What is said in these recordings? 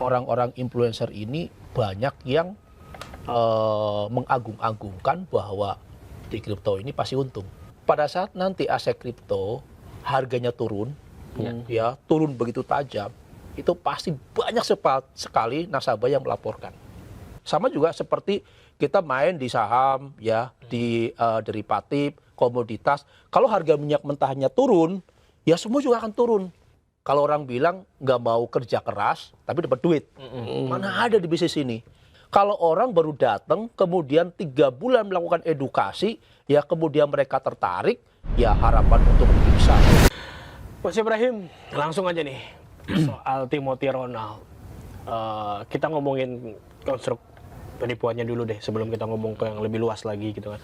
orang-orang influencer ini banyak yang mengagung-agungkan bahwa di kripto ini pasti untung. Pada saat nanti aset kripto harganya turun, ya turun begitu tajam, itu pasti banyak sekali nasabah yang melaporkan. Sama juga seperti kita main di saham, ya di derivatif, komoditas. Kalau harga minyak mentahnya turun, ya semua juga akan turun. Kalau orang bilang nggak mau kerja keras, tapi dapat duit. Mana ada di bisnis ini? Kalau orang baru datang, kemudian 3 bulan melakukan edukasi, ya kemudian mereka tertarik, ya harapan untuk lebih besar. Mas Ibrahim, langsung aja nih soal Timothy Ronald. Kita ngomongin konstruk penipuannya dulu deh sebelum kita ngomong ke yang lebih luas lagi gitu kan.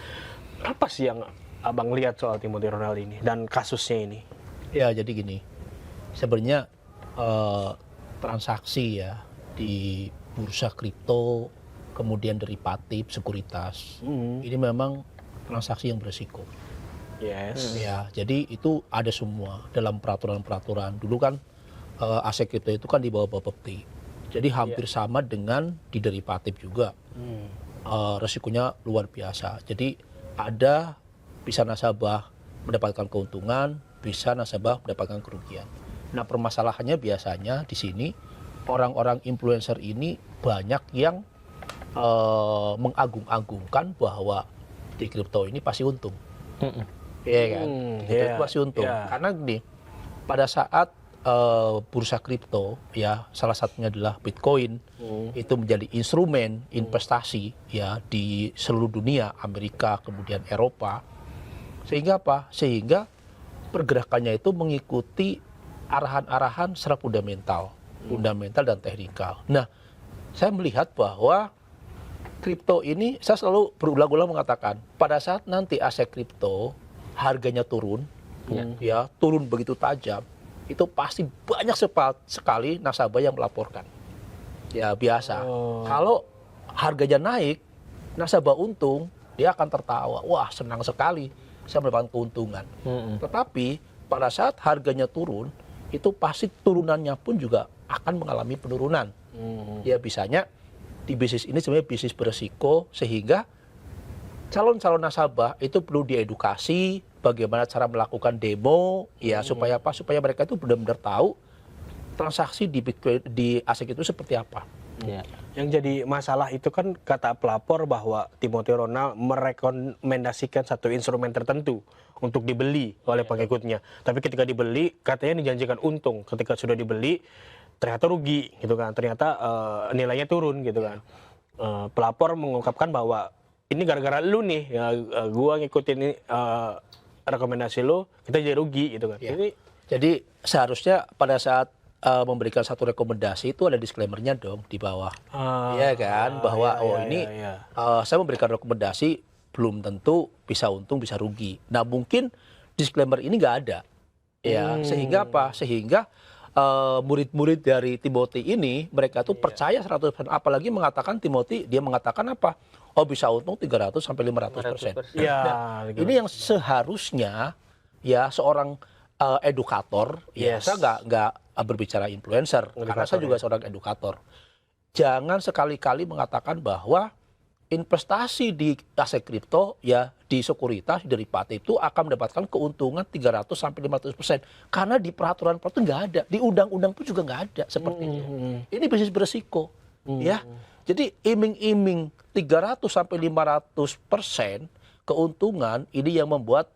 Apa sih yang abang lihat soal Timothy Ronald ini dan kasusnya ini? Ya jadi gini, sebenarnya transaksi ya di bursa kripto, kemudian derivatif, sekuritas, ini memang transaksi yang beresiko. Yes. Ya, jadi itu ada semua dalam peraturan-peraturan. Dulu kan aset kripto itu kan di bawah Bapepti. Jadi hampir sama dengan di derivatif juga. Resikonya luar biasa. Jadi ada bisa nasabah mendapatkan keuntungan, bisa nasabah mendapatkan kerugian. Nah, permasalahannya biasanya di sini orang-orang influencer ini banyak yang mengagung-agungkan bahwa di kripto ini pasti untung. Iya kan? Itu pasti untung. Karena gini, pada saat bursa kripto, ya salah satunya adalah Bitcoin, itu menjadi instrumen investasi ya di seluruh dunia, Amerika, kemudian Eropa. Sehingga apa? Sehingga pergerakannya itu mengikuti arahan-arahan secara fundamental dan teknikal. Nah, saya melihat bahwa kripto ini, saya selalu berulang-ulang mengatakan, pada saat nanti aset kripto harganya turun, ya turun begitu tajam, itu pasti banyak sekali nasabah yang melaporkan. Ya biasa. Kalau harganya naik, nasabah untung, dia akan tertawa. Wah, senang sekali saya mendapatkan keuntungan. Tetapi pada saat harganya turun, itu pasti turunannya pun juga akan mengalami penurunan. Ya bisanya di bisnis ini sebenarnya bisnis beresiko, sehingga calon-calon nasabah itu perlu diedukasi bagaimana cara melakukan demo, ya supaya apa? Supaya mereka itu benar-benar tahu transaksi di Bitcoin, di aset itu seperti apa. Yang jadi masalah itu kan kata pelapor bahwa Timothy Ronald merekomendasikan satu instrumen tertentu untuk dibeli oleh pengikutnya. Tapi ketika dibeli katanya dijanjikan untung. Ketika sudah dibeli ternyata rugi gitu kan. Ternyata nilainya turun gitu kan. Pelapor mengungkapkan bahwa ini gara-gara lu nih, ya, gua ngikutin rekomendasi lu, kita jadi rugi gitu kan. Jadi seharusnya pada saat memberikan satu rekomendasi itu ada disclaimer-nya dong di bawah, ya kan, bahwa saya memberikan rekomendasi belum tentu bisa untung bisa rugi. Nah mungkin disclaimer ini nggak ada, ya sehingga apa? Sehingga murid-murid dari Timothy ini mereka tuh percaya 100%, apalagi mengatakan Timothy, dia mengatakan apa? Oh bisa untung 300 sampai 500%. Nah, ini yang seharusnya ya seorang edukator, ya saya nggak berbicara influencer, karena saya juga seorang edukator. Jangan sekali-kali mengatakan bahwa investasi di aset kripto, ya di sekuritas, di derivatif itu akan mendapatkan keuntungan 300 sampai 500%. Karena di peraturan itu nggak ada, di undang-undang pun juga nggak ada seperti itu. Ini bisnis beresiko, ya. Jadi iming-iming 300 sampai 500% keuntungan ini yang membuat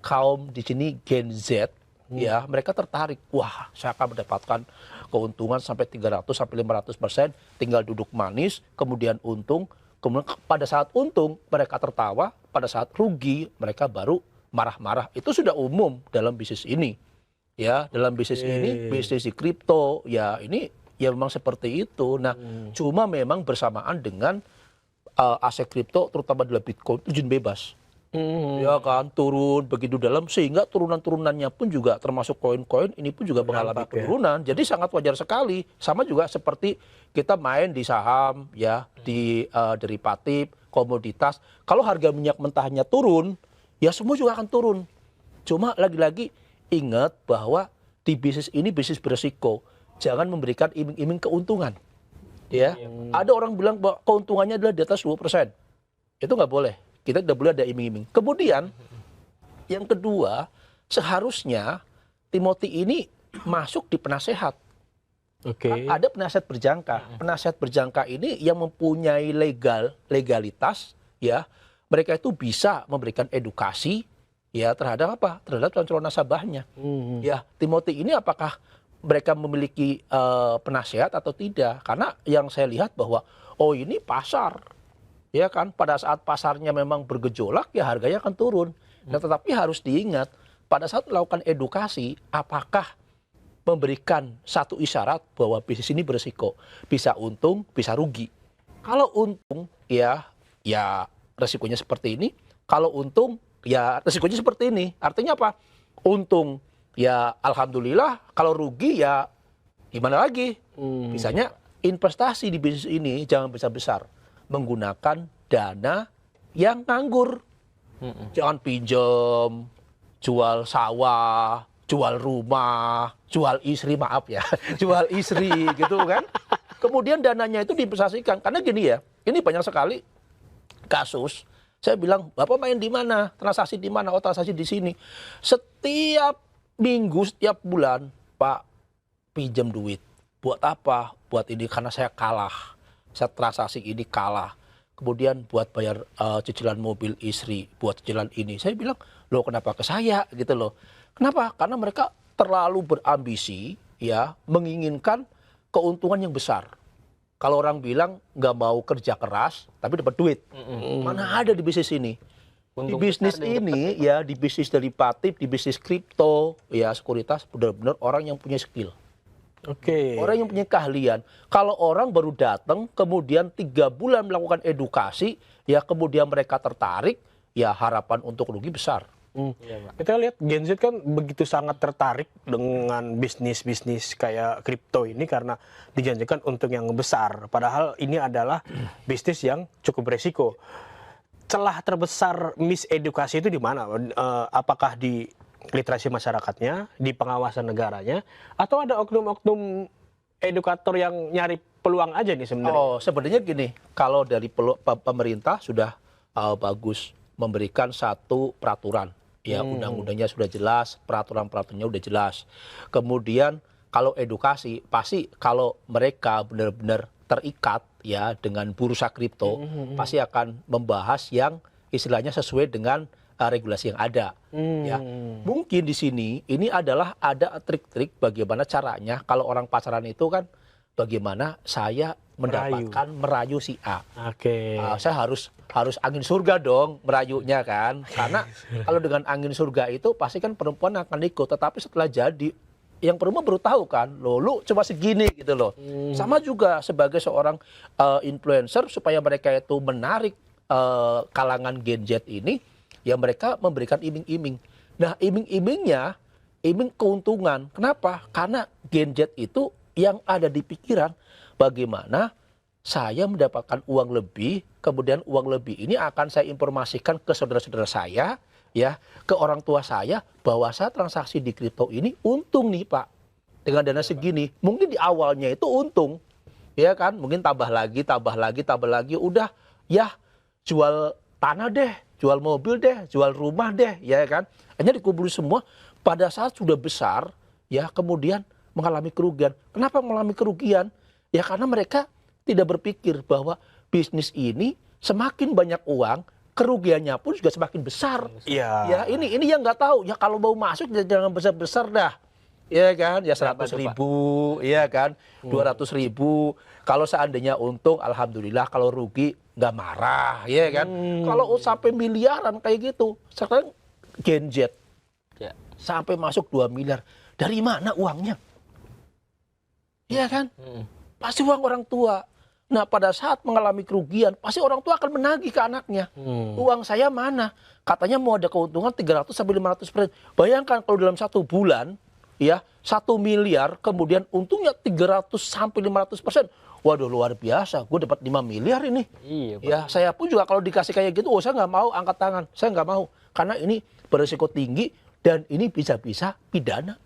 kaum di sini Gen Z, ya mereka tertarik. Wah, saya akan mendapatkan keuntungan sampai 300 sampai 500%, tinggal duduk manis, kemudian untung. Kemudian pada saat untung mereka tertawa, pada saat rugi mereka baru marah-marah. Itu sudah umum dalam bisnis ini. Ya, dalam bisnis ini, bisnis di kripto, ya ini ya memang seperti itu. Nah, cuma memang bersamaan dengan aset kripto terutama dalam Bitcoin izin bebas. Ya kan, turun begitu dalam, sehingga turunan-turunannya pun juga termasuk koin-koin ini pun juga mengalami penurunan. Jadi sangat wajar sekali. Sama juga seperti kita main di saham, ya di derivatif, komoditas. Kalau harga minyak mentahnya turun, ya semua juga akan turun. Cuma lagi-lagi ingat bahwa di bisnis ini bisnis beresiko. Jangan memberikan iming-iming keuntungan. Ya, ada orang bilang bahwa keuntungannya adalah di atas 20%. Itu nggak boleh. Kita tidak boleh ada iming-iming. Kemudian, yang kedua, seharusnya Timothy ini masuk di penasehat. Oke. Ada penasihat berjangka. Penasihat berjangka ini yang mempunyai legalitas, ya, mereka itu bisa memberikan edukasi, ya, terhadap apa? Terhadap calon nasabahnya. Ya, Timothy ini apakah mereka memiliki penasehat atau tidak? Karena yang saya lihat bahwa ini pasar, ya kan, pada saat pasarnya memang bergejolak ya harganya akan turun. Nah, tetapi harus diingat pada saat melakukan edukasi, apakah memberikan satu isyarat bahwa bisnis ini berisiko, bisa untung, bisa rugi. Kalau untung ya resikonya seperti ini. Kalau untung ya resikonya seperti ini. Artinya apa? Untung ya alhamdulillah, kalau rugi ya gimana lagi? Misalnya investasi di bisnis ini jangan besar-besar, menggunakan dana yang nganggur. Jangan pinjam, jual sawah, jual rumah, jual istri, maaf ya, jual istri gitu kan. Kemudian dananya itu diinvestasikan. Karena gini ya, ini banyak sekali kasus. Saya bilang, Bapak main di mana? Transaksi di mana? Oh, transaksi di sini. Setiap minggu, setiap bulan, Pak, pinjam duit. Buat apa? Buat ini karena saya kalah. Saya transaksi ini kalah. Kemudian buat bayar cicilan mobil istri, buat cicilan ini. Saya bilang, loh kenapa ke saya gitu loh. Kenapa? Karena mereka terlalu berambisi, ya, menginginkan keuntungan yang besar. Kalau orang bilang nggak mau kerja keras, tapi dapat duit. Mana ada di bisnis ini? Di bisnis ini, ya, di bisnis derivatif, di bisnis kripto, ya, sekuritas, benar-benar orang yang punya skill. Oke. Orang yang punya keahlian. Kalau orang baru datang, kemudian 3 bulan melakukan edukasi, ya, kemudian mereka tertarik, ya, harapan untuk rugi besar. Kita lihat Gen Z kan begitu sangat tertarik dengan bisnis-bisnis kayak kripto ini karena dijanjikan untung yang besar. Padahal ini adalah bisnis yang cukup beresiko. Celah terbesar misedukasi itu di mana? Apakah di literasi masyarakatnya, di pengawasan negaranya, atau ada oknum-oknum edukator yang nyari peluang aja nih sebenarnya? Oh, sebenarnya gini, kalau dari pemerintah sudah bagus memberikan satu peraturan. Ya, undang-undangnya sudah jelas, peraturan-peraturannya sudah jelas. Kemudian kalau edukasi, pasti kalau mereka benar-benar terikat ya dengan bursa kripto, pasti akan membahas yang istilahnya sesuai dengan regulasi yang ada. Ya, mungkin di sini ini adalah ada trik-trik bagaimana caranya kalau orang pacaran itu kan bagaimana saya mendapatkan merayu si A. Oke. Saya harus angin surga dong merayunya kan. Karena kalau dengan angin surga itu pasti kan perempuan akan ikut. Tetapi setelah jadi, yang perempuan baru tahu kan, lu cuma segini gitu loh. Sama juga sebagai seorang influencer supaya mereka itu menarik kalangan Gen Z ini, ya mereka memberikan iming-iming. Nah, iming-imingnya, iming keuntungan. Kenapa? Karena Gen Z itu yang ada di pikiran, bagaimana saya mendapatkan uang lebih, kemudian uang lebih ini akan saya informasikan ke saudara-saudara saya, ya, ke orang tua saya, bahwa saya transaksi di kripto ini untung nih Pak. Dengan dana segini, mungkin di awalnya itu untung, ya kan, mungkin tambah lagi, udah, ya, jual tanah deh, jual mobil deh, jual rumah deh, ya kan. Hanya dikumpulin semua, pada saat sudah besar, ya, kemudian mengalami kerugian. Kenapa mengalami kerugian? Ya karena mereka tidak berpikir bahwa bisnis ini semakin banyak uang, kerugiannya pun juga semakin besar. Iya. Ya ini yang nggak tahu. Ya kalau mau masuk jangan besar-besar dah. Ya kan? Ya 100.000, ya kan? 200.000. Kalau seandainya untung, alhamdulillah. Kalau rugi nggak marah, ya kan? Kalau sampai miliaran kayak gitu, sekarang Gen Z sampai masuk 2 miliar. Dari mana uangnya? Iya kan? Pasti uang orang tua. Nah, pada saat mengalami kerugian, pasti orang tua akan menagih ke anaknya. Uang saya mana? Katanya mau ada keuntungan 300-500%. Bayangkan kalau dalam 1 bulan, ya, 1 miliar, kemudian untungnya 300-500%. Waduh, luar biasa. Gue dapat 5 miliar ini. Iya, Pak. Ya, saya pun juga kalau dikasih kayak gitu, saya nggak mau angkat tangan. Saya nggak mau. Karena ini berisiko tinggi dan ini bisa-bisa pidana.